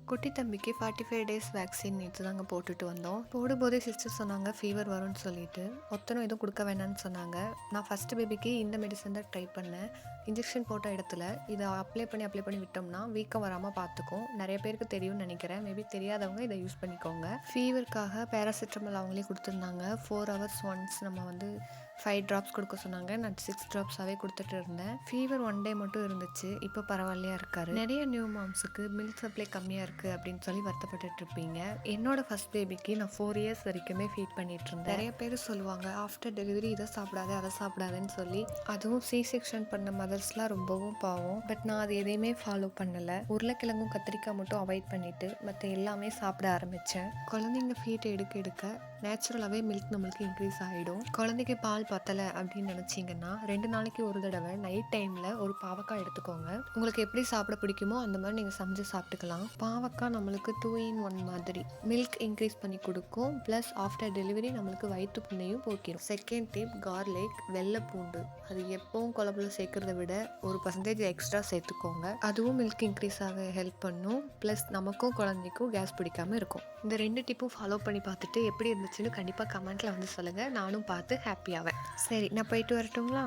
குட்டி தம்பிக்கு 45 days vaccine நேற்று தாங்க போட்டுட்டு வந்தோம். போடும்போதே சிஸ்டர் சொன்னாங்க ஃபீவர் வரும்னு சொல்லிட்டு. ஒத்தனும் எதுவும் கொடுக்க வேணாம்னு சொன்னாங்க. நான் ஃபஸ்ட்டு பேபிக்கு இந்த மெடிசன் தான் ட்ரை பண்ணேன். இன்ஜெக்ஷன் போட்ட இடத்துல இதை அப்ளை பண்ணி விட்டோம்னா வீக்கம் வராமல் பார்த்துக்கும். நிறைய பேருக்கு தெரியும்னு நினைக்கிறேன். மேபி தெரியாதவங்க இதை யூஸ் பண்ணிக்கோங்க. ஃபீவருக்காக பேராசிட்டமால் அவங்களே கொடுத்துருந்தாங்க. 4 ஹவர்ஸ் ஒன்ஸ் நம்ம 5 ட்ராப்ஸ் கொடுக்க சொன்னாங்க. நான் 6 ட்ராப்ஸாகவே கொடுத்துட்டு இருந்தேன். ஃபீவர் 1 டே மட்டும் இருந்துச்சு. இப்போ பரவாயில்லையா இருக்காரு. நிறைய நியூ மாம்ஸுக்கு மில்க் சப்ளை கம்மியாக இருக்குது அப்படின்னு சொல்லி வருத்தப்பட்டு இருப்பீங்க. என்னோட ஃபர்ஸ்ட் பேபிக்கு நான் 4 இயர்ஸ் வரைக்குமே ஃபீட் பண்ணிட்டு இருந்தேன். நிறைய பேர் சொல்லுவாங்க ஆஃப்டர் டெலிவரி இதை சாப்பிடாது அதை சாப்பிடாதுன்னு சொல்லி. அதுவும் சி செக்ஷன் பண்ண மதர்ஸ்லாம் ரொம்பவும் பாவம். பட் நான் அது எதையுமே ஃபாலோ பண்ணலை. உருளைக்கிழங்கும் கத்திரிக்காய் மட்டும் அவாய்ட் பண்ணிட்டு மற்ற எல்லாமே சாப்பிட ஆரம்பித்தேன். குழந்தைங்க ஃபீட் எடுக்க நேச்சுரலாகவே மில்க் நம்மளுக்கு இன்க்ரீஸ் ஆகிடும். குழந்தைக்கு பால் பத்தலை அப்படின்னு நினச்சிங்கன்னா 2 நாளைக்கு ஒரு தடவை நைட் டைமில் ஒரு பாவக்காய் எடுத்துக்கோங்க. உங்களுக்கு எப்படி சாப்பிட பிடிக்குமோ அந்த மாதிரி நீங்கள் சமைச்சு சாப்பிட்டுக்கலாம். பாவக்காய் நம்மளுக்கு 2 in 1 மாதிரி மில்க் இன்க்ரீஸ் பண்ணி கொடுக்கும். ப்ளஸ் ஆஃப்டர் டெலிவரி நம்மளுக்கு வயிற்று புண்ணையும் போக்கிடும். செகண்ட் டிப் கார்லிக், வெள்ளை பூண்டு. அது எப்பவும் குழம்புல சேர்க்கறத விட 1% எக்ஸ்ட்ரா சேர்த்துக்கோங்க. அதுவும் மில்க் இன்க்ரீஸ் ஆக ஹெல்ப் பண்ணும். ப்ளஸ் நமக்கும் குழந்தைக்கும் கேஸ் பிடிக்காமல் இருக்கும். இந்த 2 டிப்பும் ஃபாலோ பண்ணி பார்த்துட்டு எப்படி இருந்துச்சுன்னு கண்டிப்பாக கமெண்ட்டில் சொல்லுங்கள். நானும் பார்த்து ஹாப்பியாவேன். சரி, நான் போயிட்டு வரட்டுங்களா?